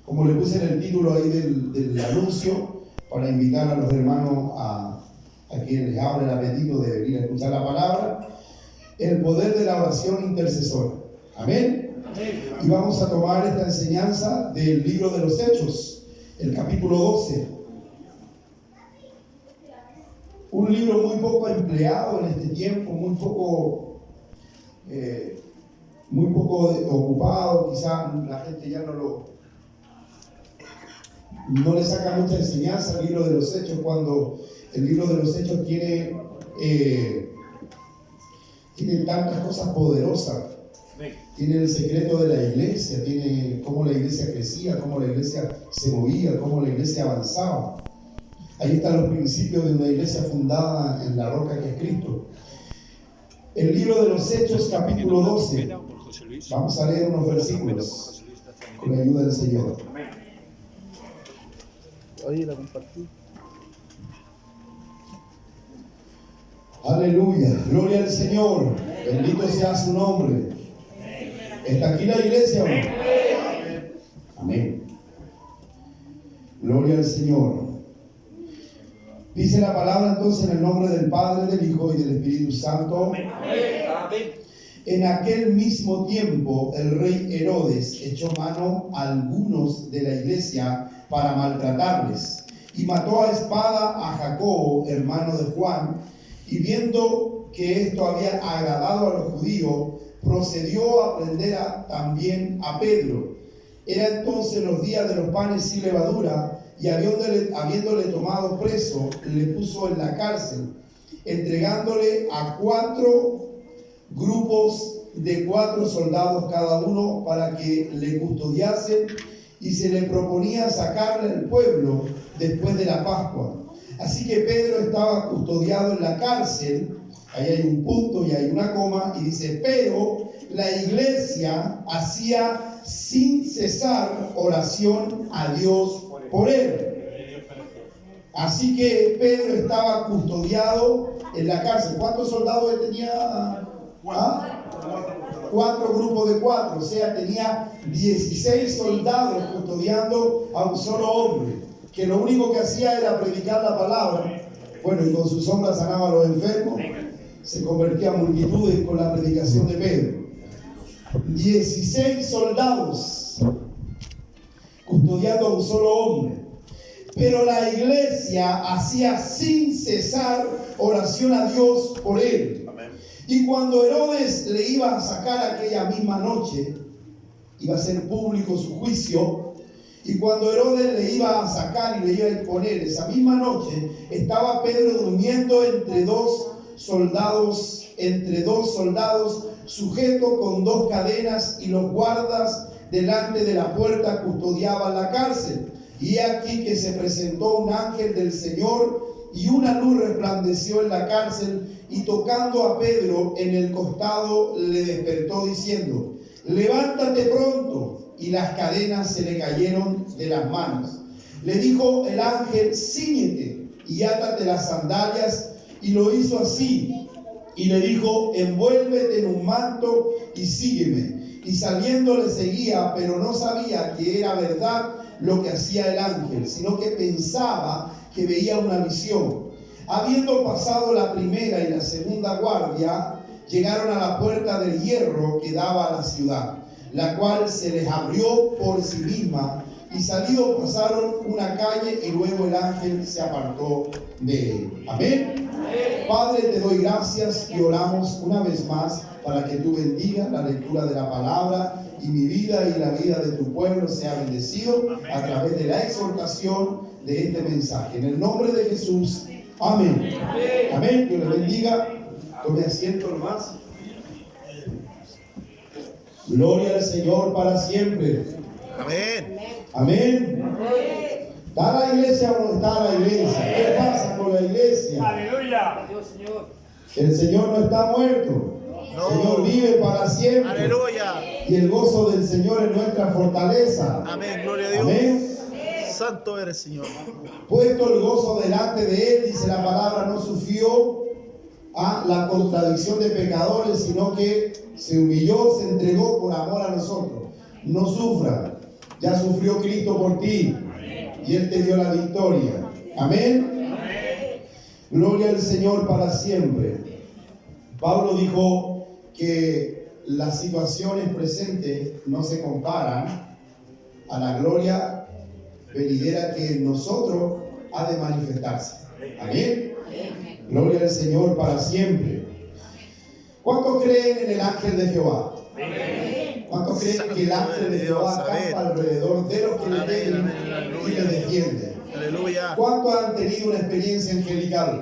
como le puse en el título ahí del anuncio, para invitar a los hermanos a que les abra el apetito de venir a escuchar la palabra, el poder de la oración intercesora. Amén. Y vamos a tomar esta enseñanza del libro de los Hechos, el capítulo 12. Un libro muy poco empleado en este tiempo, muy poco ocupado. Quizás la gente ya no le saca mucha enseñanza al libro de los Hechos, cuando el libro de los Hechos tiene tantas cosas poderosas. Tiene el secreto de la iglesia, tiene cómo la iglesia crecía, cómo la iglesia se movía, cómo la iglesia avanzaba. Ahí están los principios de una iglesia fundada en la roca que es Cristo. El libro de los Hechos, capítulo 12. Vamos a leer unos versículos con la ayuda del Señor. Oye, la compartí. Aleluya, gloria al Señor, bendito sea su nombre. ¿Está aquí la iglesia o no? Amén. Gloria al Señor. Dice la palabra entonces en el nombre del Padre, del Hijo y del Espíritu Santo. Amén. En aquel mismo tiempo el rey Herodes echó mano a algunos de la iglesia para maltratarles y mató a espada a Jacobo, hermano de Juan, y viendo que esto había agradado a los judíos, procedió a prender también a Pedro. Era entonces los días de los panes sin levadura, y habiéndole tomado preso, le puso en la cárcel, entregándole a 4 grupos de 4 soldados cada uno para que le custodiasen, y se le proponía sacarle al pueblo después de la Pascua. Así que Pedro estaba custodiado en la cárcel. Ahí hay un punto y hay una coma, y dice: pero la iglesia hacía sin cesar oración a Dios por él. Así que Pedro estaba custodiado en la cárcel. ¿Cuántos soldados él tenía? 4 grupos de 4, o sea, tenía 16 soldados custodiando a un solo hombre, que lo único que hacía era predicar la palabra. Bueno, y con su sombra sanaba a los enfermos. Se convertía a multitudes con la predicación de Pedro. 16 soldados custodiando a un solo hombre. Pero la iglesia hacía sin cesar oración a Dios por él. Y cuando Herodes le iba a sacar aquella misma noche, iba a ser público su juicio, y cuando Herodes le iba a sacar y le iba a exponer esa misma noche, estaba Pedro durmiendo entre dos soldados, sujeto con 2 cadenas, y los guardas delante de la puerta custodiaban la cárcel. Y aquí que se presentó un ángel del Señor, y una luz resplandeció en la cárcel, y tocando a Pedro en el costado le despertó diciendo: levántate pronto. Y las cadenas se le cayeron de las manos. Le dijo el ángel: cíñete y átate las sandalias. Y lo hizo así. Y le dijo: envuélvete en un manto y sígueme. Y saliendo le seguía, pero no sabía que era verdad lo que hacía el ángel, sino que pensaba que veía una visión. Habiendo pasado la primera y la segunda guardia, llegaron a la puerta del hierro que daba a la ciudad, la cual se les abrió por sí misma, y salido pasaron una calle, y luego el ángel se apartó de él. Amén. Padre, te doy gracias y oramos una vez más para que tú bendigas la lectura de la palabra, y mi vida y la vida de tu pueblo sea bendecido a través de la exhortación de este mensaje. En el nombre de Jesús, amén. Amén. Dios le bendiga. Tome asiento nomás. Gloria al Señor para siempre. Amén. Amén. ¿Está la iglesia o no está la iglesia? ¿Qué pasa con la iglesia? Aleluya. El Señor no está muerto. El Señor vive para siempre. Aleluya. Y el gozo del Señor es nuestra fortaleza. Amén. Gloria a Dios. Amén. Santo eres, Señor. Puesto el gozo delante de él, dice la palabra, no sufrió a la contradicción de pecadores, sino que se humilló, se entregó por amor a nosotros. No sufra. Ya sufrió Cristo por ti y Él te dio la victoria. Amén. Gloria al Señor para siempre. Pablo dijo que las situaciones presentes no se comparan a la gloria venidera que en nosotros ha de manifestarse. Amén. Gloria al Señor para siempre. ¿Cuántos creen en el ángel de Jehová? ¿Cuántos creen que el ángel de Jehová acampa alrededor de los que le temen y le defienden? Aleluya. ¿Cuántos han tenido una experiencia angelical?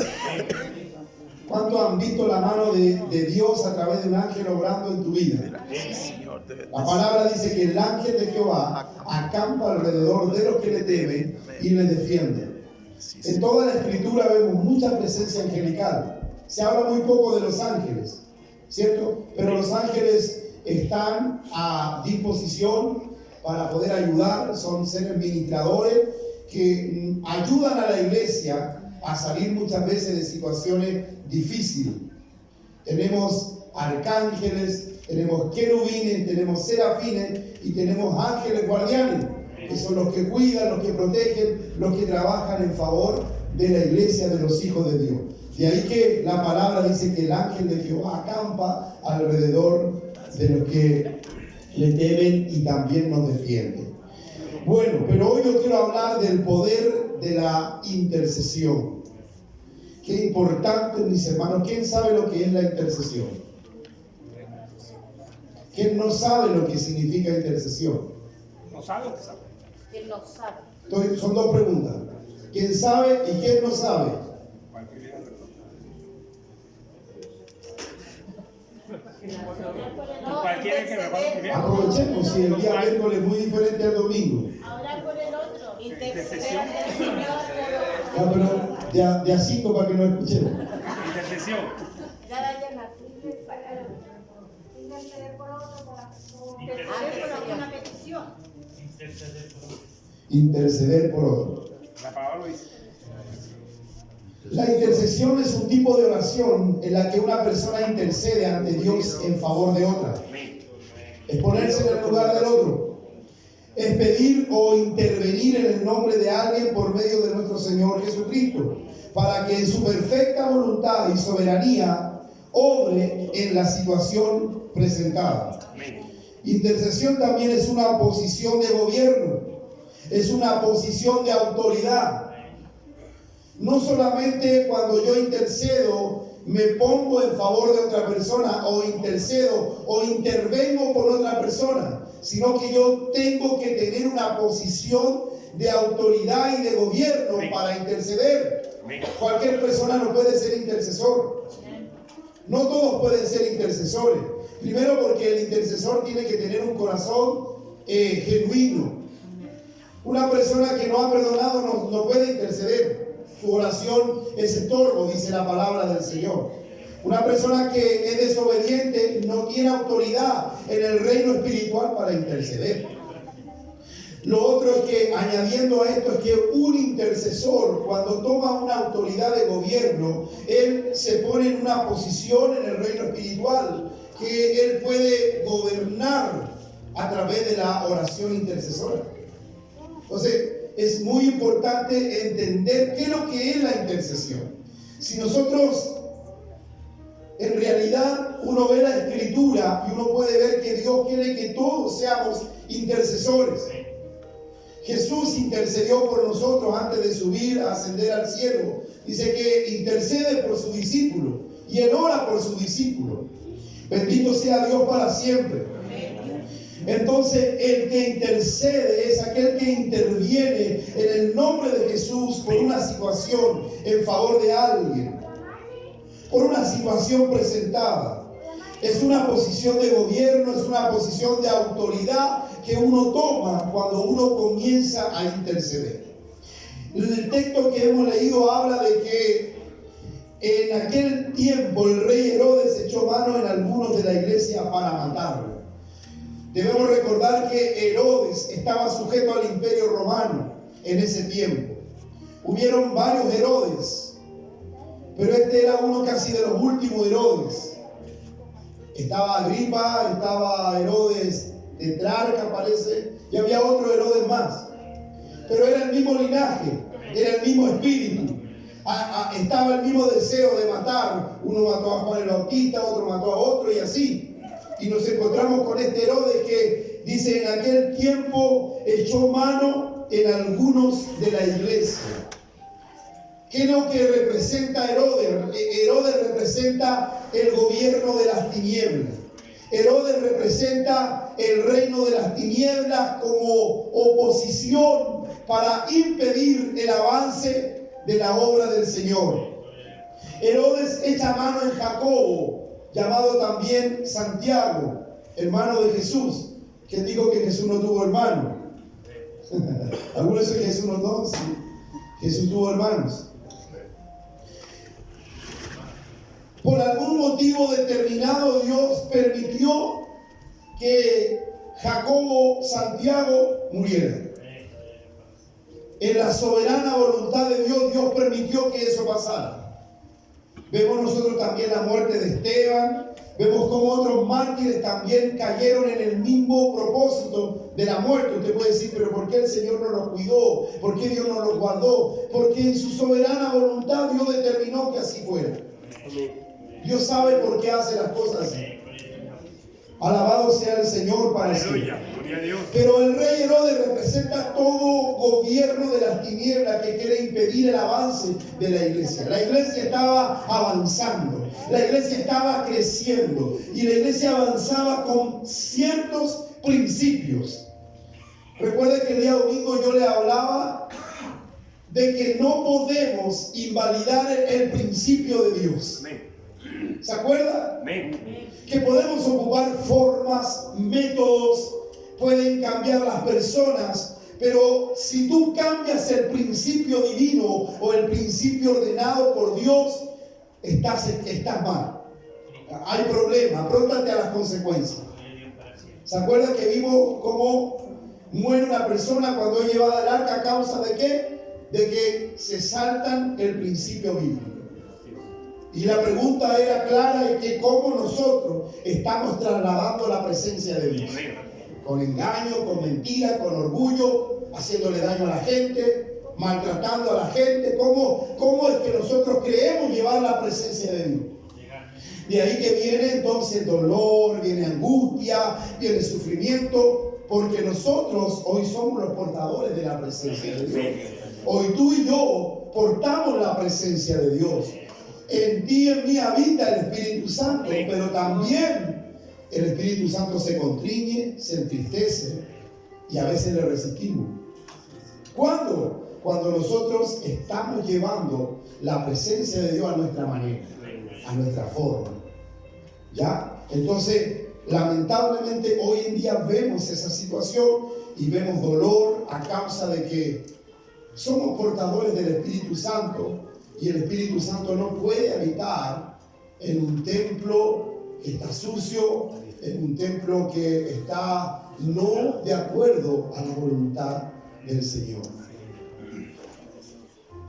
¿Cuántos han visto la mano de Dios a través de un ángel obrando en tu vida? La palabra dice que el ángel de Jehová acampa alrededor de los que le temen y le defienden. En toda la escritura vemos mucha presencia angelical. Se habla muy poco de los ángeles, ¿cierto? Pero los ángeles están a disposición para poder ayudar. Son seres ministradores que ayudan a la iglesia a salir muchas veces de situaciones difíciles. Tenemos arcángeles, tenemos querubines, tenemos serafines y tenemos ángeles guardianes, que son los que cuidan, los que protegen, los que trabajan en favor de la iglesia, de los hijos de Dios. De ahí que la palabra dice que el ángel de Jehová acampa alrededor de los que le temen y también nos defiende. Bueno, pero hoy yo quiero hablar del poder de la intercesión. Qué importante, mis hermanos. ¿Quién sabe lo que es la intercesión? ¿Quién no sabe lo que significa intercesión? ¿No sabe o sabe? ¿Quién no sabe? Entonces, son dos preguntas. ¿Quién sabe y quién no sabe? Cualquiera que me acuerde primero. Aprovechemos, si el día miércoles es muy diferente al domingo. Ahora por el otro. Intercesión. Ya, pero de a 5 para que no escuchemos. Intercesión. Interceder por otro, por la persona. Por una petición. Interceder por otro. La palabra lo dice. La intercesión es un tipo de oración en la que una persona intercede ante Dios en favor de otra. Es ponerse en el lugar del otro. Es pedir o intervenir en el nombre de alguien por medio de nuestro Señor Jesucristo, para que en su perfecta voluntad y soberanía obre en la situación presentada. Intercesión también es una posición de gobierno, es una posición de autoridad. No solamente cuando yo intercedo me pongo en favor de otra persona, o intercedo o intervengo por otra persona, sino que yo tengo que tener una posición de autoridad y de gobierno para interceder. Cualquier persona no puede ser intercesor. No todos pueden ser intercesores. Primero, porque el intercesor tiene que tener un corazón genuino. Una persona que no ha perdonado no puede interceder. Su oración es estorbo, dice la palabra del Señor. Una persona que es desobediente no tiene autoridad en el reino espiritual para interceder. Lo otro es que, añadiendo a esto, es que un intercesor, cuando toma una autoridad de gobierno, él se pone en una posición en el reino espiritual que él puede gobernar a través de la oración intercesora. Entonces, es muy importante entender qué es lo que es la intercesión. Si nosotros, en realidad, uno ve la escritura y uno puede ver que Dios quiere que todos seamos intercesores. Jesús intercedió por nosotros antes de subir a ascender al cielo. Dice que intercede por su discípulo y él ora por su discípulo. Bendito sea Dios para siempre. Entonces, el que intercede es aquel que interviene en el nombre de Jesús por una situación en favor de alguien, por una situación presentada. Es una posición de gobierno, es una posición de autoridad que uno toma cuando uno comienza a interceder. El texto que hemos leído habla de que en aquel tiempo el rey Herodes echó mano en algunos de la iglesia para matarlo. Debemos recordar que Herodes estaba sujeto al imperio romano en ese tiempo. Hubieron varios Herodes, pero este era uno casi de los últimos Herodes. Estaba Agripa, estaba Herodes Tetrarca, parece, y había otro Herodes más. Pero era el mismo linaje, era el mismo espíritu. Estaba el mismo deseo de matar. Uno mató a Juan el Bautista, otro mató a otro y así. Y nos encontramos con este Herodes que dice en aquel tiempo echó mano en algunos de la iglesia. ¿Qué es lo que representa Herodes? Herodes representa el gobierno de las tinieblas. Herodes representa el reino de las tinieblas como oposición para impedir el avance de la obra del Señor. Herodes echa mano en Jacobo, llamado también Santiago, hermano de Jesús. ¿Quién dijo que Jesús no tuvo hermano? ¿Algunos dicen que Jesús no tuvo? Sí. Jesús tuvo hermanos. Por algún motivo determinado, Dios permitió que Jacobo, Santiago murieran. En la soberana voluntad de Dios, Dios permitió que eso pasara. Vemos nosotros también la muerte de Esteban. Vemos cómo otros mártires también cayeron en el mismo propósito de la muerte. Usted puede decir, pero ¿por qué el Señor no los cuidó? ¿Por qué Dios no los guardó? Porque en su soberana voluntad Dios determinó que así fuera. Dios sabe por qué hace las cosas así. Alabado sea el Señor para siempre. Pero el rey Herodes representa todo gobierno de las tinieblas que quiere impedir el avance de la iglesia. La iglesia estaba avanzando, la iglesia estaba creciendo y la iglesia avanzaba con ciertos principios. Recuerde que el día domingo yo le hablaba de que no podemos invalidar el principio de Dios. ¿Se acuerda? Que podemos ocupar formas, métodos, pueden cambiar las personas, pero si tú cambias el principio divino o el principio ordenado por Dios, estás mal. Hay problema, apróntate a las consecuencias. ¿Se acuerda que vimos cómo muere una persona cuando es llevada al arca a causa de qué? De que se saltan el principio bíblico. Y la pregunta era clara, y que cómo nosotros estamos trasladando la presencia de Dios. Con engaño, con mentira, con orgullo, haciéndole daño a la gente, maltratando a la gente. ¿Cómo es que nosotros creemos llevar la presencia de Dios? De ahí que viene entonces dolor, viene angustia, viene sufrimiento, porque nosotros hoy somos los portadores de la presencia de Dios. Hoy tú y yo portamos la presencia de Dios. En ti y en mí habita el Espíritu Santo, pero también el Espíritu Santo se contriñe, se entristece y a veces le resistimos. ¿Cuándo? Cuando nosotros estamos llevando la presencia de Dios a nuestra manera, a nuestra forma. ¿Ya? Entonces, lamentablemente hoy en día vemos esa situación y vemos dolor a causa de que somos portadores del Espíritu Santo. Y el Espíritu Santo no puede habitar en un templo que está sucio, en un templo que está no de acuerdo a la voluntad del Señor.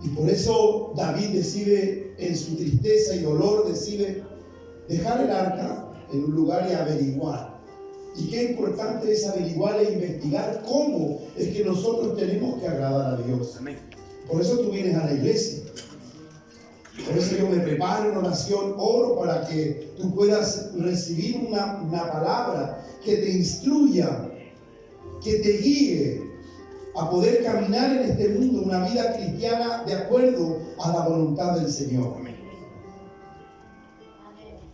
Y por eso David decide, en su tristeza y dolor, decide dejar el arca en un lugar y averiguar. Y qué importante es averiguar e investigar cómo es que nosotros tenemos que agradar a Dios. Por eso tú vienes a la iglesia. Por eso yo me preparo en oración, oro para que tú puedas recibir una palabra que te instruya, que te guíe a poder caminar en este mundo una vida cristiana de acuerdo a la voluntad del Señor.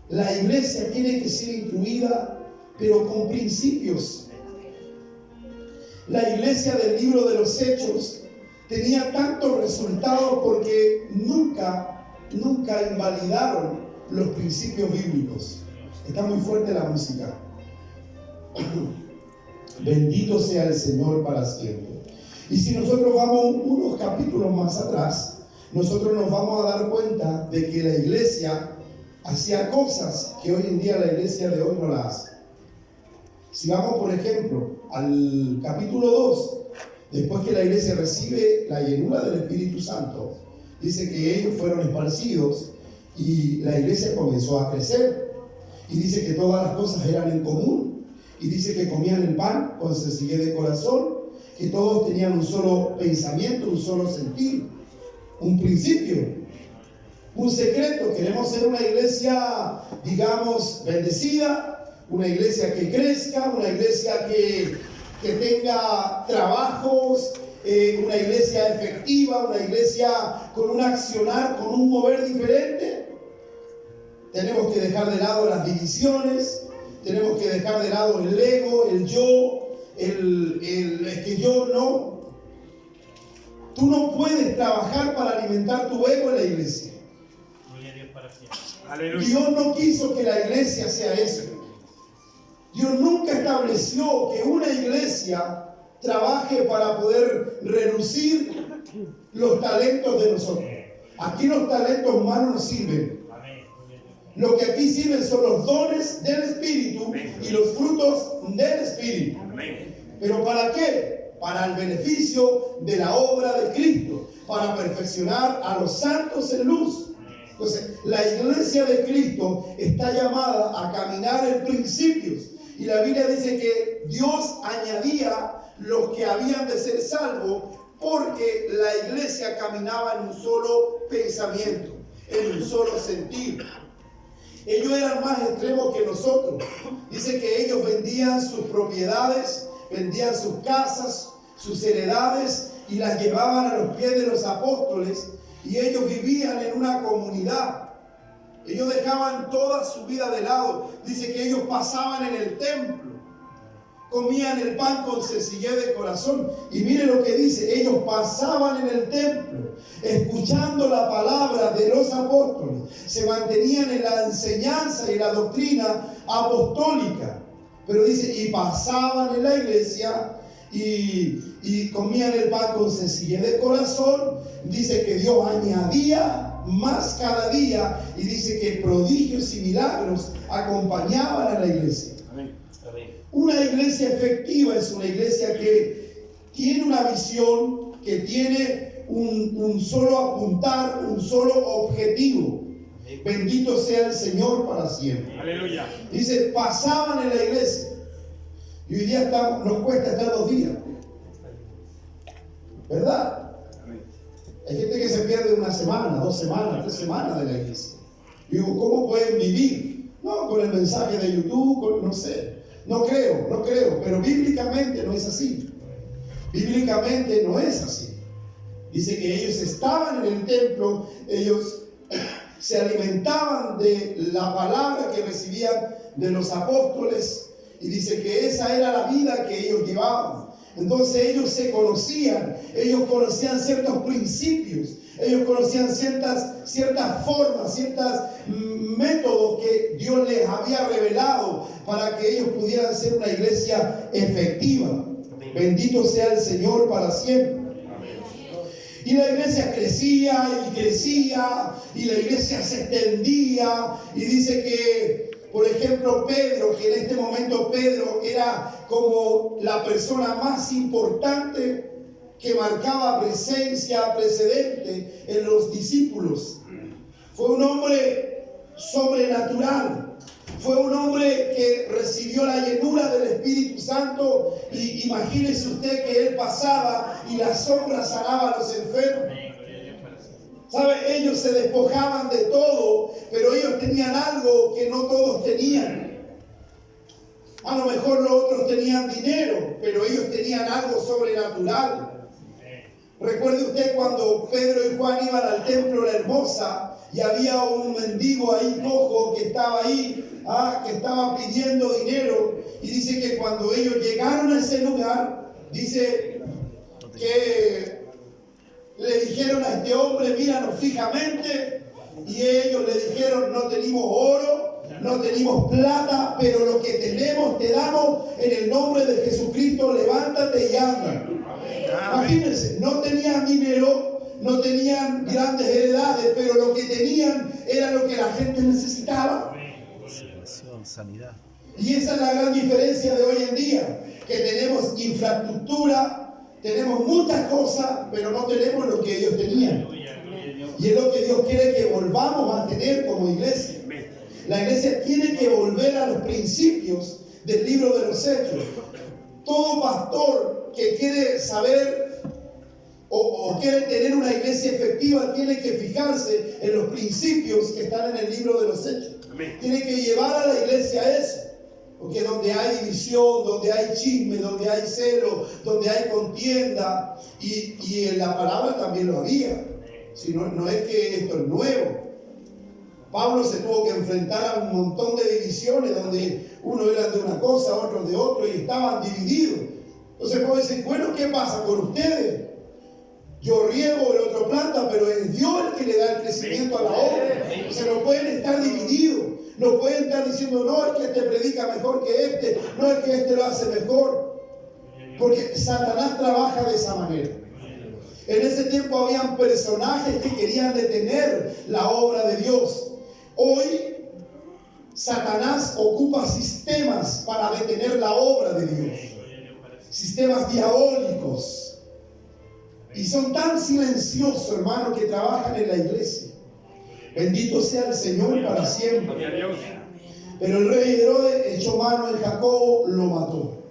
La iglesia tiene que ser instruida, pero con principios. La iglesia del libro de los Hechos tenía tantos resultados porque nunca invalidaron los principios bíblicos. Está muy fuerte la música. Bendito sea el Señor para siempre. Y si nosotros vamos unos capítulos más atrás, nosotros nos vamos a dar cuenta de que la iglesia hacía cosas que hoy en día la iglesia de hoy no la hace. Si vamos, por ejemplo, al capítulo 2, después que la iglesia recibe la llenura del Espíritu Santo, dice que ellos fueron esparcidos y la iglesia comenzó a crecer. Y dice que todas las cosas eran en común. y dice que comían el pan con sencillez de corazón, que todos tenían un solo pensamiento, un solo sentir, un principio, un secreto. Queremos ser una iglesia, digamos, bendecida, una iglesia que crezca, una iglesia que tenga trabajos, una iglesia efectiva, una iglesia con un accionar, con un mover diferente. Tenemos que dejar de lado las divisiones, tenemos que dejar de lado el ego, el yo, es que yo no. Tú no puedes trabajar para alimentar tu ego en la iglesia. Aleluya. Dios no quiso que la iglesia sea eso. Dios nunca estableció que una iglesia trabaje para poder reducir los talentos de nosotros. Aquí los talentos humanos no sirven. Lo que aquí sirven son los dones del Espíritu y los frutos del Espíritu. ¿Pero para qué? Para el beneficio de la obra de Cristo, para perfeccionar a los santos en luz. Entonces, la iglesia de Cristo está llamada a caminar en principios. Y la Biblia dice que Dios añadía los que habían de ser salvos porque la iglesia caminaba en un solo pensamiento, en un solo sentido. Ellos eran más extremos que nosotros. Dice que ellos vendían sus propiedades, vendían sus casas, sus heredades y las llevaban a los pies de los apóstoles, y ellos vivían en una comunidad. Ellos dejaban toda su vida de lado. Dice que ellos pasaban en el templo, comían el pan con sencillez de corazón. Y mire lo que dice: ellos pasaban en el templo, escuchando la palabra de los apóstoles, se mantenían en la enseñanza y la doctrina apostólica. Pero dice, y pasaban en la iglesia y comían el pan con sencillez de corazón. Dice que Dios añadía más cada día, y dice que prodigios y milagros acompañaban a la iglesia. Amén. Una iglesia efectiva es una iglesia que tiene una visión, que tiene un solo apuntar, un solo objetivo. Bendito sea el Señor para siempre. Aleluya. Dice, pasaban en la iglesia. Y hoy día nos cuesta estar 2 días. ¿Verdad? Hay gente que se pierde 1 semana, 2 semanas, 3 semanas de la iglesia. Y digo, ¿cómo pueden vivir? No, con el mensaje de YouTube, no sé. No creo, pero bíblicamente no es así. Bíblicamente no es así. Dice que ellos estaban en el templo, ellos se alimentaban de la palabra que recibían de los apóstoles, y dice que esa era la vida que ellos llevaban. Entonces ellos se conocían, ellos conocían ciertos principios, ellos conocían ciertas formas, ciertos métodos que Dios les había revelado para que ellos pudieran ser una iglesia efectiva. Bendito sea el Señor para siempre. Y la iglesia crecía y crecía, y la iglesia se extendía, y dice que, por ejemplo, Pedro, que en este momento Pedro era como la persona más importante que marcaba presencia, precedente en los discípulos. Fue un hombre sobrenatural. Fue un hombre que recibió la llenura del Espíritu Santo, y imagínese usted que él pasaba y la sombra sanaba a los enfermos. ¿Sabe? Ellos se despojaban de todo, pero ellos tenían algo que no todos tenían. A lo mejor los otros tenían dinero, pero ellos tenían algo sobrenatural. Recuerde usted cuando Pedro y Juan iban al templo La Hermosa, y había un mendigo ahí cojo que estaba ahí, que estaba pidiendo dinero, y dice que cuando ellos llegaron a ese lugar, dice que le dijeron a este hombre, míranos fijamente, y ellos le dijeron, no tenemos oro, no tenemos plata, pero lo que tenemos te damos en el nombre de Jesucristo, levántate y anda. Imagínense, no tenían dinero, no tenían grandes heredades, pero lo que tenían era lo que la gente necesitaba. Sanidad. Y esa es la gran diferencia de hoy en día, que tenemos infraestructura, tenemos muchas cosas, pero no tenemos lo que ellos tenían. Y es lo que Dios quiere que volvamos a tener como iglesia. La iglesia tiene que volver a los principios del libro de los Hechos. Todo pastor que quiere saber o quiere tener una iglesia efectiva tiene que fijarse en los principios que están en el libro de los Hechos. Amén. Tiene que llevar a la iglesia a eso. Porque donde hay división, donde hay chisme, donde hay celo, donde hay contienda, y en la palabra también lo había. Si no, no es que esto es nuevo. Pablo se tuvo que enfrentar a un montón de divisiones donde uno era de una cosa, otro de otro, y estaban divididos. Entonces Pablo dice, bueno, ¿qué pasa con ustedes? Yo riego, el otro planta, pero es Dios el que le da el crecimiento a la obra. O sea, no pueden estar divididos. No pueden estar diciendo, no, es que este predica mejor que este, no es que este lo hace mejor. Porque Satanás trabaja de esa manera. En ese tiempo habían personajes que querían detener la obra de Dios. Hoy Satanás ocupa sistemas para detener la obra de Dios. Sistemas diabólicos. Y son tan silenciosos, hermanos, que trabajan en la iglesia. Bendito sea el Señor para siempre. Pero el rey Herodes echó mano en Jacobo, lo mató.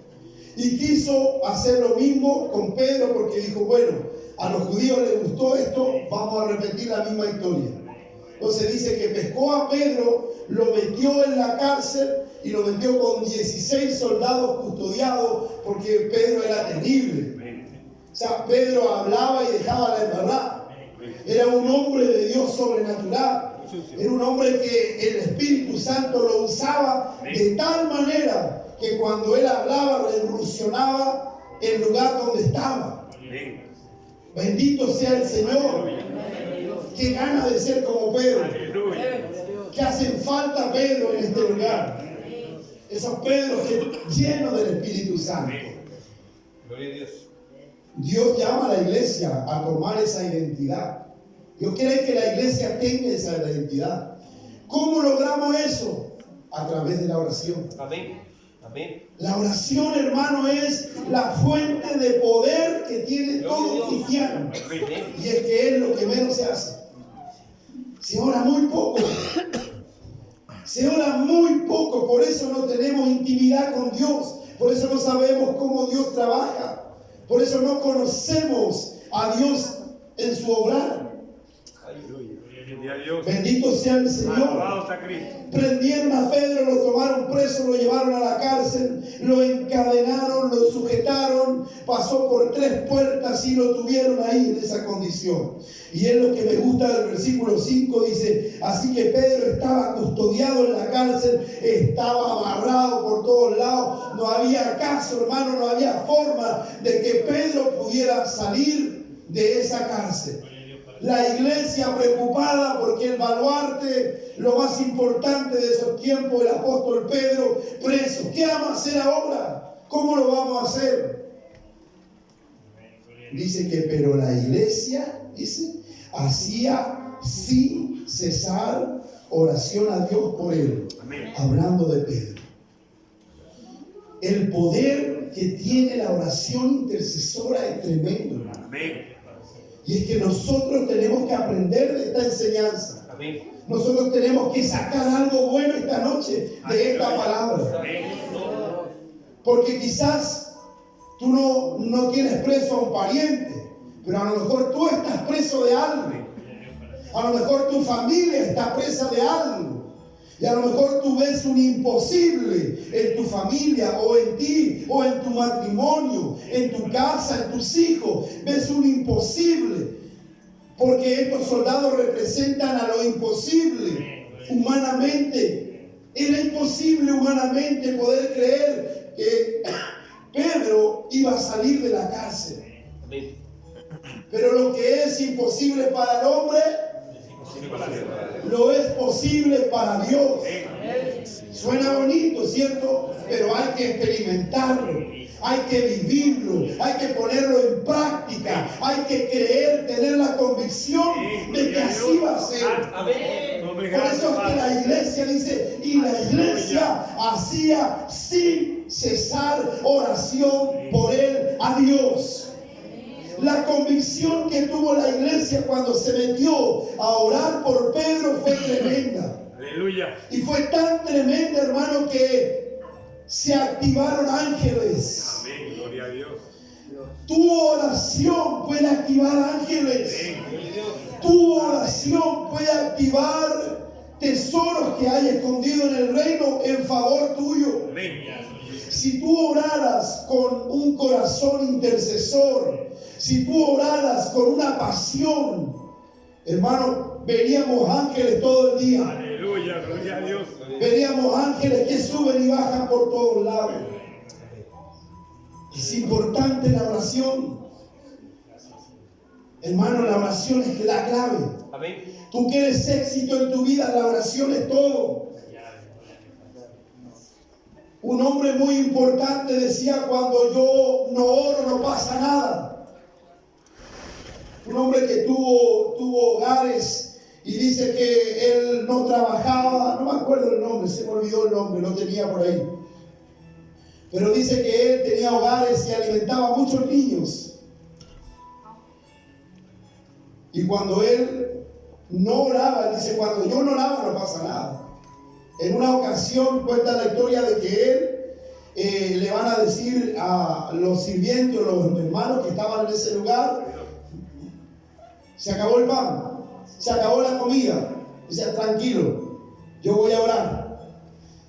Y quiso hacer lo mismo con Pedro porque dijo, bueno, a los judíos les gustó esto, vamos a repetir la misma historia. Entonces dice que pescó a Pedro, lo metió en la cárcel y lo metió con 16 soldados custodiados porque Pedro era terrible. O sea, Pedro hablaba y dejaba la embarrada. Era un hombre de Dios sobrenatural. Era un hombre que el Espíritu Santo lo usaba de tal manera que cuando él hablaba revolucionaba el lugar donde estaba. Bendito sea el Señor. Qué gana de ser como Pedro. Que hacen falta Pedro en este lugar. Esos Pedros llenos del Espíritu Santo. Gloria a Dios. Dios llama a la iglesia a tomar esa identidad. Dios quiere que la iglesia tenga esa identidad. ¿Cómo logramos eso? A través de la oración. Amén. Amén. La oración, hermano, es la fuente de poder que tiene todo cristiano. Y es que es lo que menos se hace. Se ora muy poco. Se ora muy poco. Por eso no tenemos intimidad con Dios. Por eso no sabemos cómo Dios trabaja. Por eso no conocemos a Dios en su obrar. Bendito sea el Señor. Prendieron a Pedro, lo tomaron preso, lo llevaron a la cárcel, lo encadenaron, lo sujetaron, pasó por 3 puertas y lo tuvieron ahí en esa condición. Y es lo que me gusta del versículo 5, dice, así que Pedro estaba custodiado en la cárcel, estaba amarrado por todos lados, no había caso, hermano, no había forma de que Pedro pudiera salir de esa cárcel. La iglesia preocupada porque el baluarte, lo más importante de esos tiempos, el apóstol Pedro preso. ¿Qué vamos a hacer ahora? ¿Cómo lo vamos a hacer? Dice que, pero la iglesia, dice, hacía sin cesar oración a Dios por él. Hablando de Pedro. El poder que tiene la oración intercesora es tremendo, hermano. Y es que nosotros tenemos que aprender de esta enseñanza. Nosotros tenemos que sacar algo bueno esta noche de esta palabra. Porque quizás tú no tienes preso a un pariente, pero a lo mejor tú estás preso de algo. A lo mejor tu familia está presa de algo. Y a lo mejor tú ves un imposible en tu familia o en ti o en tu matrimonio, en tu casa, en tus hijos. Ves un imposible. Porque estos soldados representan a lo imposible humanamente. Era imposible humanamente poder creer que Pedro iba a salir de la cárcel. Pero lo que es imposible para el hombre, lo es posible para Dios. Suena bonito, ¿cierto? Pero hay que experimentarlo, hay que vivirlo, hay que ponerlo en práctica, hay que creer, tener la convicción de que así va a ser. Por eso es que la iglesia dice, y la iglesia hacía sin cesar oración por él a Dios. La convicción que tuvo la iglesia cuando se metió a orar por Pedro fue tremenda. Aleluya. Y fue tan tremenda, hermano, que se activaron ángeles. Amén. Gloria a Dios. Tu oración puede activar ángeles. Tu oración puede activar tesoros que hay escondidos en el reino en favor tuyo. Amén. Si tú oraras con un corazón intercesor, si tú oraras con una pasión, hermano, veríamos ángeles todo el día. Aleluya. Gloria a Dios. Veríamos ángeles que suben y bajan por todos lados. Es importante la oración. Hermano, la oración es la clave. Amén. Tú quieres éxito en tu vida, la oración es todo. Un hombre muy importante decía: cuando yo no oro no pasa nada. Un hombre que tuvo hogares y dice que él no trabajaba, no me acuerdo el nombre, se me olvidó el nombre, lo tenía por ahí. Pero dice que él tenía hogares y alimentaba a muchos niños. Y cuando él no oraba, él dice: cuando yo no oraba no pasa nada. En una ocasión cuenta la historia de que él le van a decir a los sirvientes, los hermanos que estaban en ese lugar: se acabó el pan, se acabó la comida. Dice: tranquilo, yo voy a orar.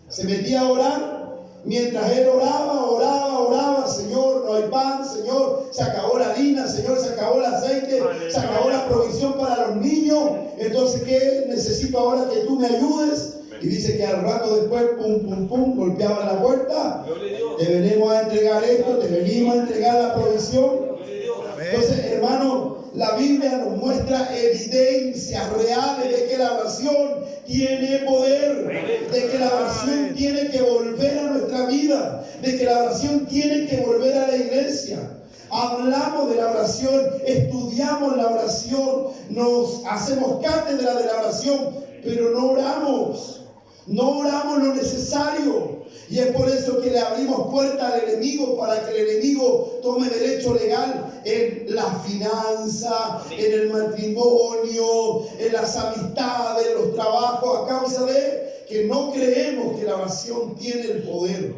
Se metía a orar. Mientras él oraba, Señor, no hay pan, Señor, se acabó la harina, Señor, se acabó el aceite, se acabó la provisión para los niños. Entonces, ¿qué necesito ahora? Que tú me ayudes. Y dice que al rato después, pum, golpeaba la puerta. Te venimos a entregar esto, te venimos a entregar la provisión. Entonces, hermano, la Biblia nos muestra evidencias reales de que la oración tiene poder, de que la oración tiene que volver a nuestra vida, de que la oración tiene que volver a la iglesia. Hablamos de la oración, estudiamos la oración, nos hacemos cátedra de la oración, pero no oramos. No oramos lo necesario. Y es por eso que le abrimos puerta al enemigo, para que el enemigo tome derecho legal en la finanza, en el matrimonio, en las amistades, en los trabajos, a causa de que no creemos que la oración tiene el poder.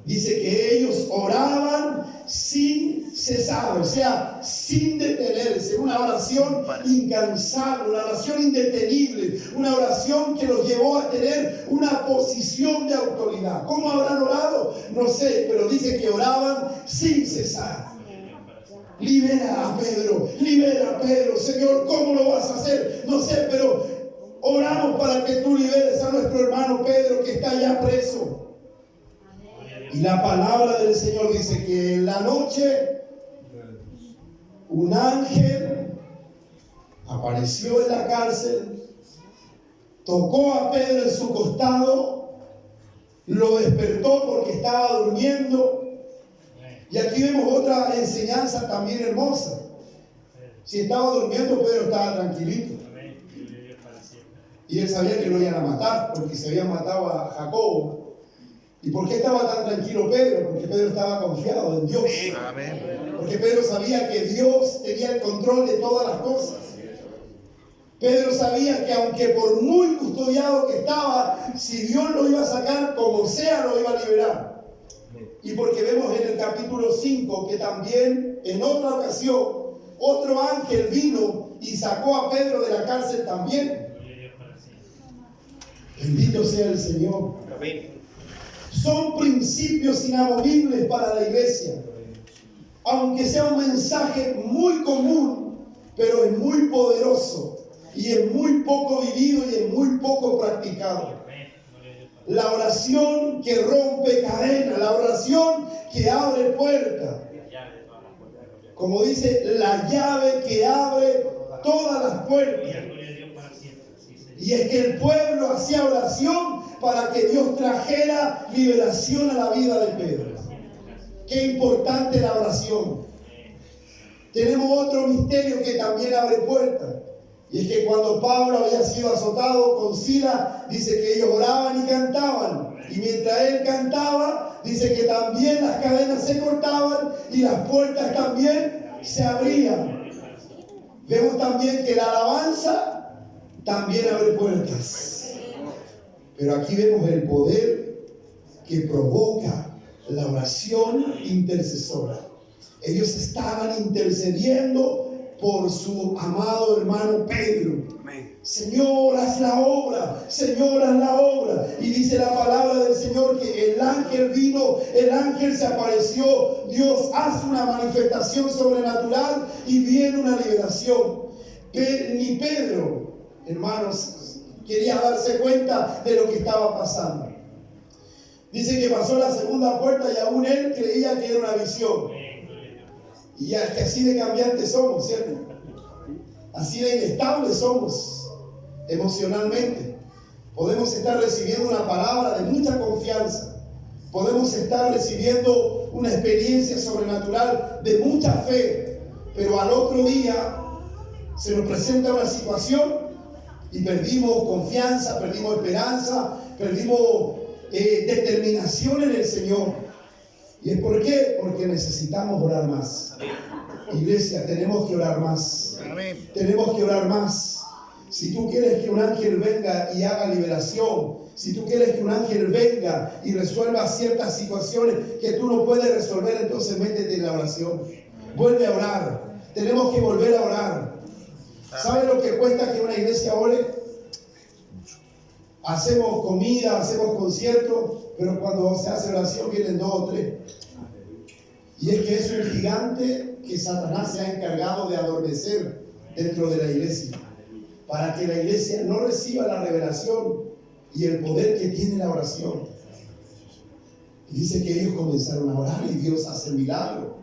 Dice que ellos oraban sin cesar, o sea, sin detenerse. Una oración incansable, una oración indetenible, una oración que los llevó a tener una posición de autoridad. ¿Cómo habrán orado? No sé, pero dice que oraban sin cesar. Libera a Pedro, Señor, ¿cómo lo vas a hacer? No sé, pero oramos para que tú liberes a nuestro hermano Pedro, que está ya preso. Y la palabra del Señor dice que en la noche un ángel apareció en la cárcel, tocó a Pedro en su costado, lo despertó porque estaba durmiendo. Y aquí vemos otra enseñanza también hermosa. Si estaba durmiendo, Pedro estaba tranquilito. Y él sabía que lo iban a matar, porque se habían matado a Jacobo. ¿Y por qué estaba tan tranquilo Pedro? Porque Pedro estaba confiado en Dios. Amén. Porque Pedro sabía que Dios tenía el control de todas las cosas. Pedro sabía que aunque por muy custodiado que estaba, si Dios lo iba a sacar, como sea, lo iba a liberar. Y porque vemos en el capítulo 5 que también en otra ocasión otro ángel vino y sacó a Pedro de la cárcel también. Bendito sea el Señor. Amén. Son principios inamovibles para la iglesia. Aunque sea un mensaje muy común, pero es muy poderoso y es muy poco vivido y es muy poco practicado. La oración que rompe cadenas, la oración que abre puertas. Como dice, la llave que abre todas las puertas. Y es que el pueblo hacía oración para que Dios trajera liberación a la vida de Pedro. Qué importante la oración. Tenemos otro misterio que también abre puertas. Y es que cuando Pablo había sido azotado con Silas, dice que ellos oraban y cantaban. Y mientras él cantaba, dice que también las cadenas se cortaban y las puertas también se abrían. Vemos también que la alabanza también abre puertas. Pero aquí vemos el poder que provoca la oración intercesora. Ellos estaban intercediendo por su amado hermano Pedro. Señor, haz la obra, Señor, haz la obra. Y dice la palabra del Señor que el ángel vino, el ángel se apareció, Dios hace una manifestación sobrenatural y viene una liberación. Ni Pedro, hermanos, quería darse cuenta de lo que estaba pasando. Dice que pasó la segunda puerta y aún él creía que era una visión. Y ya que así de cambiantes somos, ¿cierto? Así de inestables somos emocionalmente. Podemos estar recibiendo una palabra de mucha confianza. Podemos estar recibiendo una experiencia sobrenatural de mucha fe. Pero al otro día se nos presenta una situación y perdimos confianza, perdimos esperanza, perdimos determinación en el Señor. ¿Y es por qué? Porque necesitamos orar más. Iglesia, tenemos que orar más. Tenemos que orar más. Si tú quieres que un ángel venga y haga liberación, si tú quieres que un ángel venga y resuelva ciertas situaciones que tú no puedes resolver, entonces métete en la oración. Vuelve a orar. Tenemos que volver a orar. ¿Sabe lo que cuesta que una iglesia ore? Hacemos comida, hacemos conciertos, pero cuando se hace oración vienen 2 o 3. Y es que es un gigante que Satanás se ha encargado de adormecer dentro de la iglesia, para que la iglesia no reciba la revelación y el poder que tiene la oración. Y dice que ellos comenzaron a orar y Dios hace el milagro.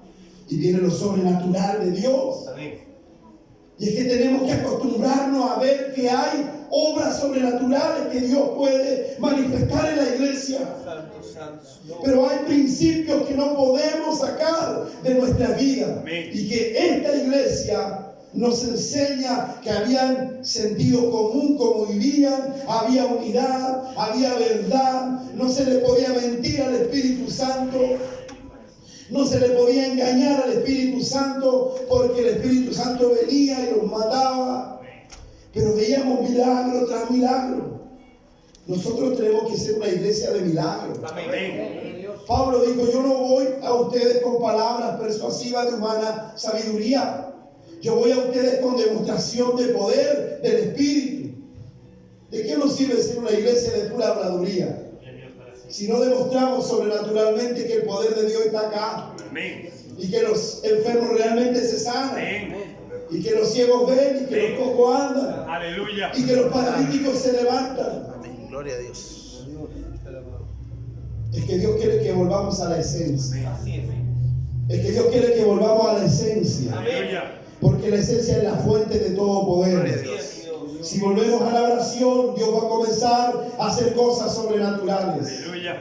Y viene lo sobrenatural de Dios. Y es que tenemos que acostumbrarnos a ver que hay obras sobrenaturales que Dios puede manifestar en la iglesia. Pero hay principios que no podemos sacar de nuestra vida. Y que esta iglesia nos enseña que habían sentido común como vivían, había unidad, había verdad, no se le podía mentir al Espíritu Santo. No se le podía engañar al Espíritu Santo, porque el Espíritu Santo venía y los mataba. Pero veíamos milagro tras milagro. Nosotros tenemos que ser una iglesia de milagros. Pablo dijo: yo no voy a ustedes con palabras persuasivas de humana sabiduría. Yo voy a ustedes con demostración de poder del Espíritu. ¿De qué nos sirve ser una iglesia de pura habladuría si no demostramos sobrenaturalmente que el poder de Dios está acá? Y que los enfermos realmente se sanan, y que los ciegos ven, y que los cojos andan, Aleluya. y que los paralíticos se levantan. Amén. Gloria a Dios. Es que Dios quiere que volvamos a la esencia. Es que Dios quiere que volvamos a la esencia. Aleluya. Porque la esencia es la fuente de todo Gloria a poder. Dios. Si volvemos a la oración, Dios va a comenzar a hacer cosas sobrenaturales. Aleluya.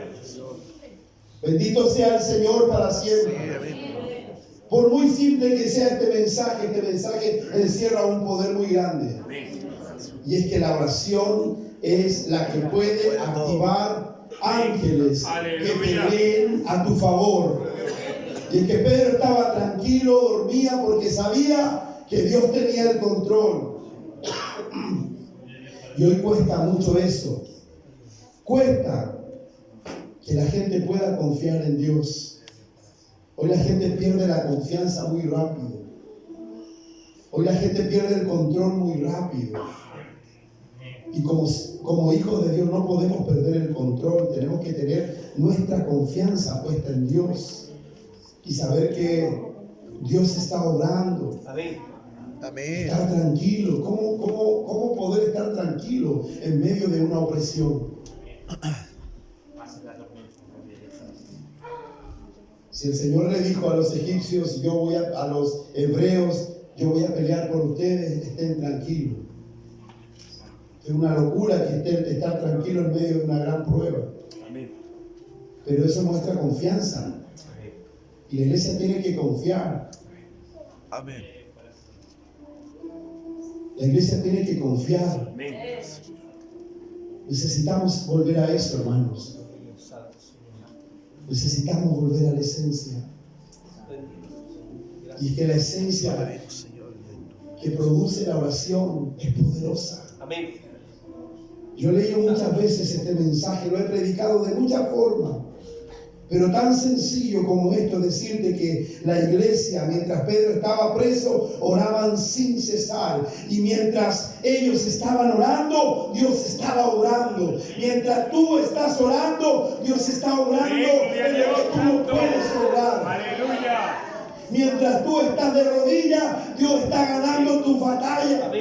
Bendito sea el Señor para siempre. Por muy simple que sea este mensaje encierra un poder muy grande. Y es que la oración es la que puede activar ángeles que peleen a tu favor. Y es que Pedro estaba tranquilo, dormía, porque sabía que Dios tenía el control. Y hoy cuesta mucho eso. Cuesta que la gente pueda confiar en Dios. Hoy la gente pierde la confianza muy rápido. Hoy la gente pierde el control muy rápido. Y como hijos de Dios no podemos perder el control. Tenemos que tener nuestra confianza puesta en Dios y saber que Dios está obrando. Amén. Estar tranquilo. ¿Cómo poder estar tranquilo en medio de una opresión? Si el Señor le dijo a los egipcios, a los hebreos, yo voy a pelear por ustedes, estén tranquilos. Es una locura que estar tranquilo en medio de una gran prueba. Pero eso muestra confianza. Y la iglesia tiene que confiar. Amén. La iglesia tiene que confiar. Necesitamos volver a eso, hermanos. Necesitamos volver a la esencia. Y que la esencia que produce la oración es poderosa. Amén. Yo he leído muchas veces este mensaje, lo he predicado de muchas formas. Pero tan sencillo como esto, decirte que la iglesia, mientras Pedro estaba preso, oraban sin cesar. Y mientras ellos estaban orando, Dios estaba orando. Mientras tú estás orando, Dios está orando en lo que tú no puedes orar. Aleluya. Mientras tú estás de rodillas, Dios está ganando tu batalla.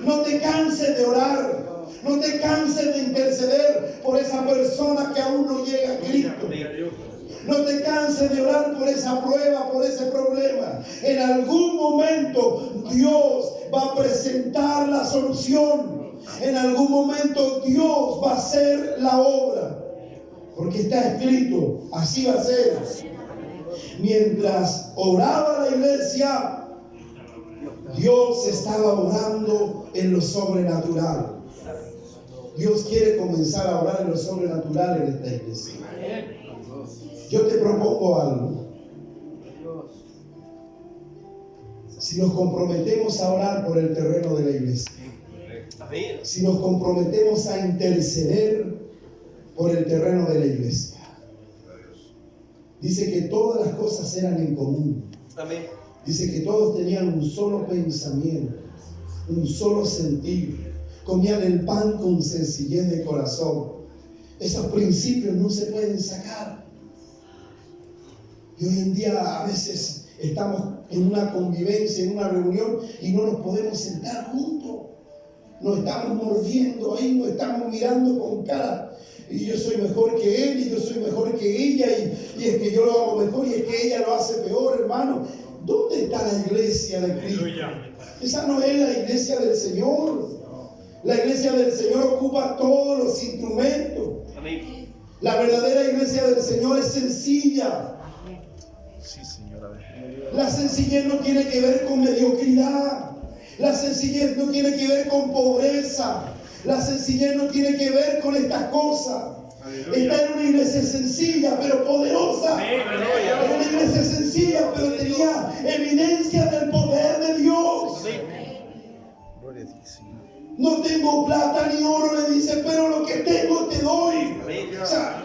No te canses de orar. No te canses de interceder por esa persona que aún no llega a Cristo. No te canses de orar por esa prueba, por ese problema. En algún momento Dios va a presentar la solución. En algún momento Dios va a hacer la obra. Porque está escrito, así va a ser. Mientras oraba la iglesia, Dios estaba orando en lo sobrenatural. Dios quiere comenzar a orar en lo sobrenatural en esta iglesia. Yo te propongo algo. Si nos comprometemos a orar por el terreno de la iglesia, si nos comprometemos a interceder por el terreno de la iglesia, dice que todas las cosas eran en común. Dice que todos tenían un solo pensamiento, un solo sentir. Comían el pan con sencillez de corazón. Esos principios no se pueden sacar. Y hoy en día a veces estamos en una convivencia, en una reunión, y no nos podemos sentar juntos. Nos estamos mordiendo ahí, nos estamos mirando con cara. Y yo soy mejor que él, y yo soy mejor que ella, y es que yo lo hago mejor, y es que ella lo hace peor, hermano. ¿Dónde está la iglesia de Cristo? Esa no es la iglesia del Señor. La iglesia del Señor ocupa todos los instrumentos. La verdadera iglesia del Señor es sencilla. Sí, Señor. La sencillez no tiene que ver con mediocridad. La sencillez no tiene que ver con pobreza. La sencillez no tiene que ver con estas cosas. Está en una iglesia sencilla pero poderosa. En una iglesia sencilla pero tenía evidencia del poder de Dios. Gloria a ti, Señor. No tengo plata ni oro, le dice, pero lo que tengo te doy. O sea,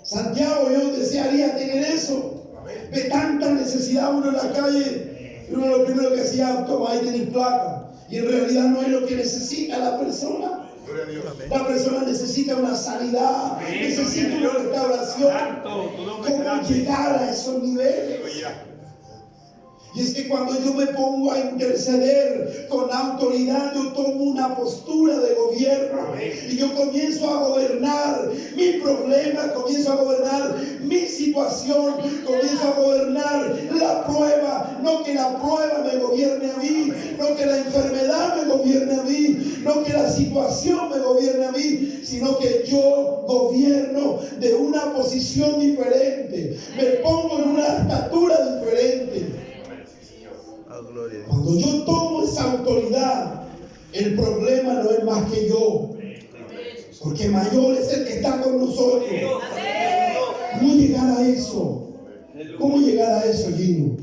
Santiago, yo desearía tener eso. Ve tanta necesidad uno en la calle, y uno lo primero que hacía, toma, ahí tenés plata. Y en realidad no es lo que necesita la persona. La persona necesita una sanidad, necesita una restauración. ¿Cómo llegar a esos niveles? Y es que cuando yo me pongo a interceder con autoridad, yo tomo una postura de gobierno y yo comienzo a gobernar mi problema, comienzo a gobernar mi situación, comienzo a gobernar la prueba. No que la prueba me gobierne a mí, no que la enfermedad me gobierne a mí, no que la situación me gobierne a mí, sino que yo gobierno de una posición diferente, me pongo en una estatura diferente. Cuando yo tomo esa autoridad, el problema no es más que yo, porque mayor es el que está con nosotros. ¿Cómo llegar a eso? ¿Cómo llegar a eso, Gino?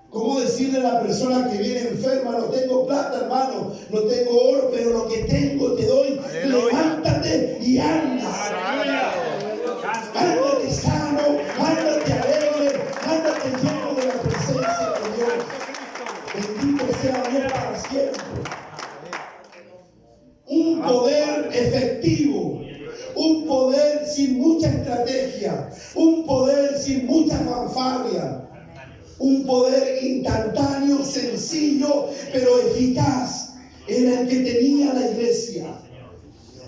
¿Cómo decirle a la persona que viene enferma, no tengo plata, hermano, no tengo oro, pero lo que tengo te doy? Levántate y anda. Ándate sano, ándate alegre, ándate lleno de la presencia de Dios. Bendito sea Dios para siempre. Un poder efectivo, un poder sin mucha estrategia, un poder sin mucha fanfarria, un poder instantáneo, sencillo, pero eficaz. Era el que tenía la iglesia.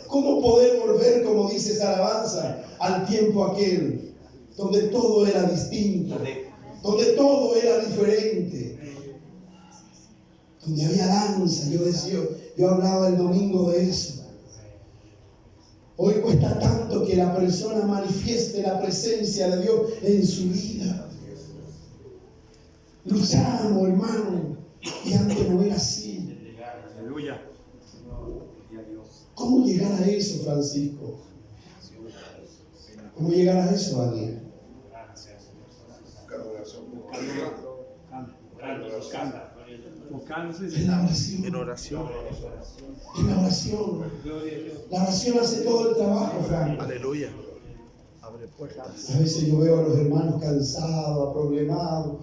¿Cómo poder volver, como dice esa alabanza, al tiempo aquel donde todo era distinto, donde todo era diferente, donde había danza? Yo hablaba el domingo de eso. Hoy cuesta tanto que la persona manifieste la presencia de Dios en su vida. Luchamos, hermano, y antes no era así. Aleluya. ¿Cómo llegar a eso, Francisco? ¿Cómo llegar a eso, Daniel? Buscándose. En la oración. En oración. En la oración. La oración hace todo el trabajo, Frank. Aleluya. Abre puertas. A veces yo veo a los hermanos cansados, problemados.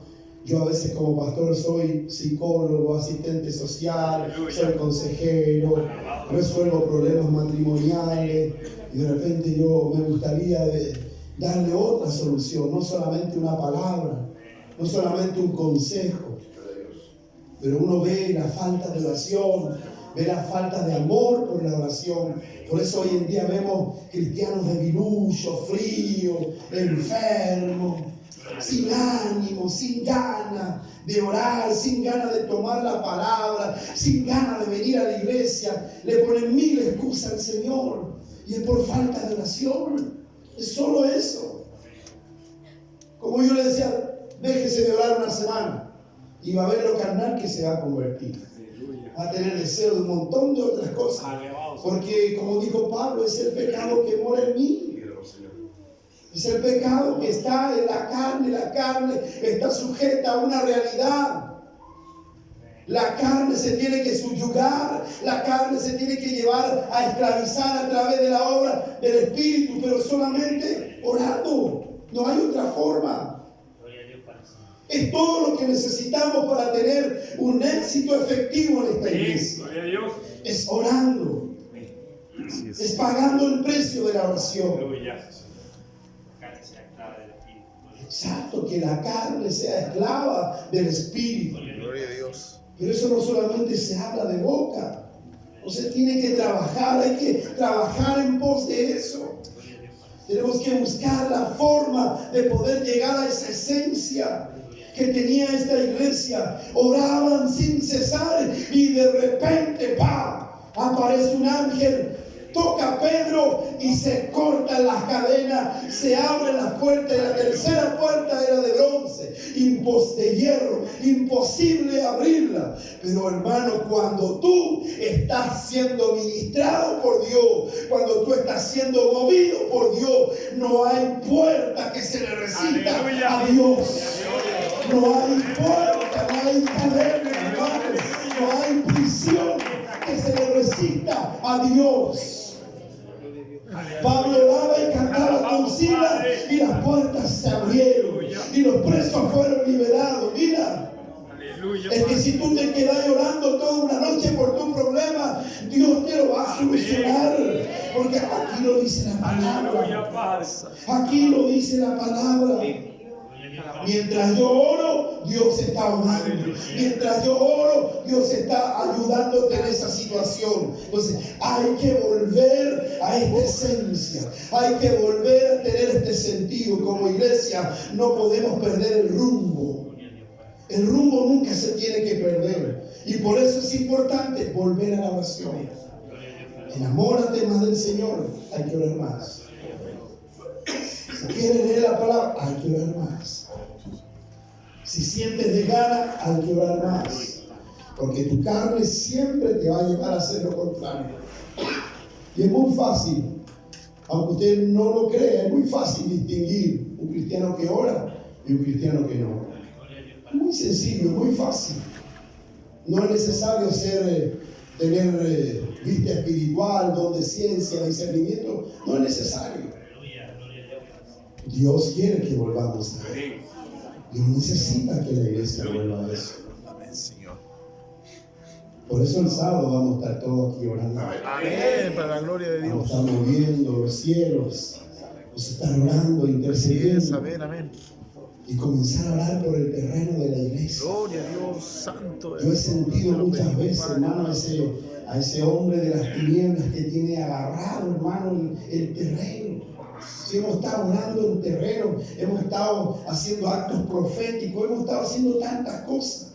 Yo a veces como pastor soy psicólogo, asistente social, soy consejero, resuelvo problemas matrimoniales y de repente yo me gustaría darle otra solución, no solamente una palabra, no solamente un consejo, pero uno ve la falta de oración, ve la falta de amor por la oración. Por eso hoy en día vemos cristianos debiluchos, fríos, enfermos, sin ánimo, sin ganas de orar, sin ganas de tomar la palabra, sin ganas de venir a la iglesia. Le ponen mil excusas al Señor y es por falta de oración. Es solo eso. Como yo le decía, déjese de orar una semana y va a ver lo carnal que se va a convertir. Va a tener deseo de un montón de otras cosas. Porque como dijo Pablo, es el pecado que mora en mí. Es el pecado que está en la carne está sujeta a una realidad. La carne se tiene que subyugar, la carne se tiene que llevar a esclavizar a través de la obra del Espíritu, pero solamente orando. No hay otra forma. Es todo lo que necesitamos para tener un éxito efectivo en esta iglesia. Es orando. Es pagando el precio de la oración. Exacto, que la carne sea esclava del Espíritu. Gloria a Dios. Pero eso no solamente se habla de boca. No se tiene que trabajar, hay que trabajar en pos de eso. Tenemos que buscar la forma de poder llegar a esa esencia que tenía esta iglesia. Oraban sin cesar y de repente, aparece un ángel, toca a Pedro y se cortan las cadenas, se abren las puertas y la tercera puerta era de bronce, de hierro, imposible abrirla. Pero hermano, cuando tú estás siendo ministrado por Dios, cuando tú estás siendo movido por Dios, no hay puerta que se le resista a Dios. No hay puerta, no hay cadena, hermano, no hay prisión que se le resista a Dios. Pablo oraba y cantaba con Silas y las puertas se abrieron y los presos fueron liberados. Mira, es que si tú te quedas llorando toda una noche por tu problema, Dios te lo va a solucionar, porque aquí lo dice la palabra. Aquí lo dice la palabra. Mientras yo oro, Dios está orando. Mientras yo oro, Dios está ayudándote en esa situación. Entonces, hay que volver a esta esencia. Hay que volver a tener este sentido. Como iglesia, no podemos perder el rumbo. El rumbo nunca se tiene que perder. Y por eso es importante volver a la oración. Enamórate más del Señor. Hay que orar más. Si quieres leer la palabra, hay que orar más. Si sientes de gana, hay que orar más. Porque tu carne siempre te va a llevar a hacer lo contrario. Y es muy fácil, aunque usted no lo crea, es muy fácil distinguir un cristiano que ora y un cristiano que no ora. Es muy sencillo, es muy fácil. No es necesario tener vista espiritual, don de ciencia, discernimiento. No es necesario. Dios quiere que volvamos a Él. Dios necesita que la iglesia vuelva a eso. Amén, Señor. Por eso el sábado vamos a estar todos aquí orando. Amén, para la gloria de Vamos Dios. a estar moviendo los cielos. Vamos a estar orando, Así es, intercediendo. amén, amén. Y comenzar a orar por el terreno de la iglesia. Gloria a Dios, santo. Yo he sentido muchas veces, hermano, a ese hombre de las tinieblas que tiene agarrado, hermano, el terreno. Si hemos estado orando en terreno, hemos estado haciendo actos proféticos, hemos estado haciendo tantas cosas.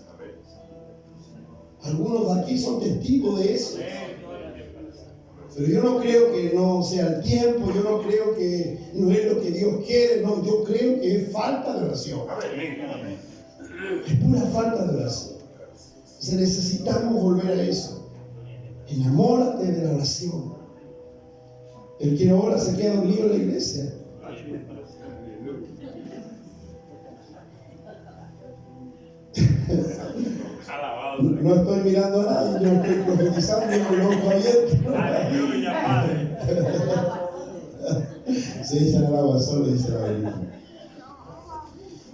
Algunos de aquí son testigos de eso. Pero yo no creo que no sea el tiempo, yo no creo que no es lo que Dios quiere, no, yo creo que es falta de oración. Es pura falta de oración. Entonces necesitamos volver a eso. Enamórate de la oración. El que no ora se queda dormido en la iglesia. aplausos. No estoy mirando a nadie, yo estoy profetizando con los ojos abiertos. Aleluya, Padre. Se dice en el agua, solo dice la verdad.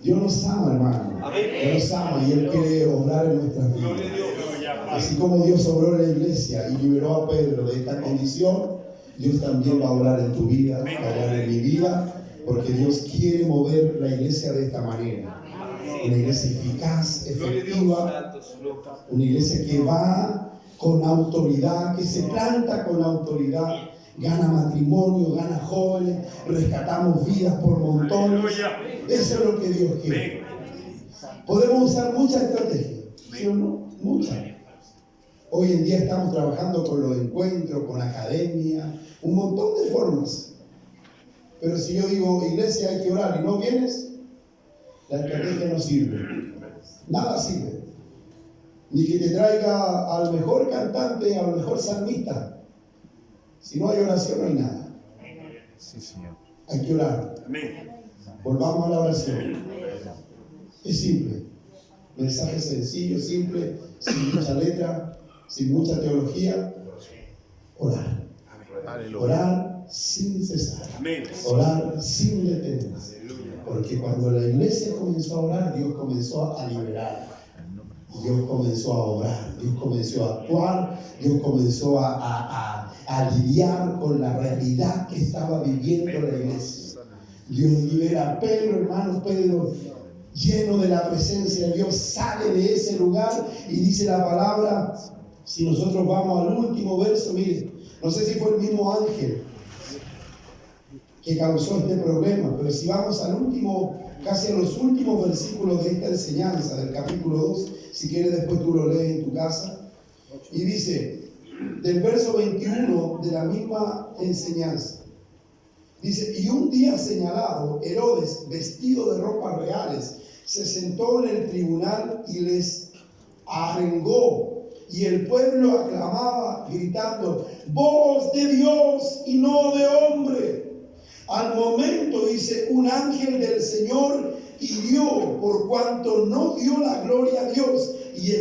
Dios nos ama, hermano. Dios nos ama y Él quiere obrar en nuestras vidas. Aleluya, Así Padre. como Dios obró en la iglesia y liberó a Pedro de esta condición, Dios también va a obrar en tu vida, va a obrar en mi vida, porque Dios quiere mover la iglesia de esta manera. Una iglesia eficaz, Gloria a Dios. efectiva, Santo su nombre. una iglesia que va con autoridad, que se planta con autoridad, gana matrimonio, gana jóvenes, rescatamos vidas por montones. Eso es lo que Dios quiere. Amén. Podemos usar muchas estrategias, ¿sí o no? Muchas. Hoy en día estamos trabajando con los encuentros, con academia, un montón de formas. Pero si yo digo, iglesia, hay que orar y no vienes, la estrategia no sirve. Nada sirve. Ni que te traiga al mejor cantante, al mejor salmista. Si no hay oración, no hay nada. Sí, Señor. Hay que orar. Amén. Volvamos a la oración. Es simple. Mensaje sencillo, simple, sin mucha letra, sin mucha teología. Orar. Aleluya. Orar sin cesar. Amén. Orar sin detenerse. Porque cuando la iglesia comenzó a orar, Dios comenzó a liberar. Dios comenzó a obrar, Dios comenzó a actuar, Dios comenzó a lidiar con la realidad que estaba viviendo la iglesia. Dios libera a Pedro, hermano. Pedro, lleno de la presencia de Dios, sale de ese lugar y dice la palabra. Si nosotros vamos al último verso, miren, no sé si fue el mismo ángel que causó este problema, pero si vamos al último, casi a los últimos versículos de esta enseñanza del capítulo 2, si quieres después tú lo lees en tu casa, y dice, del verso 21 de la misma enseñanza, dice, y un día señalado, Herodes, vestido de ropas reales, se sentó en el tribunal y les arengó, y el pueblo aclamaba gritando, voz de Dios y no de hombre. Al momento, dice, un ángel del Señor hirió por cuanto no dio la gloria a Dios y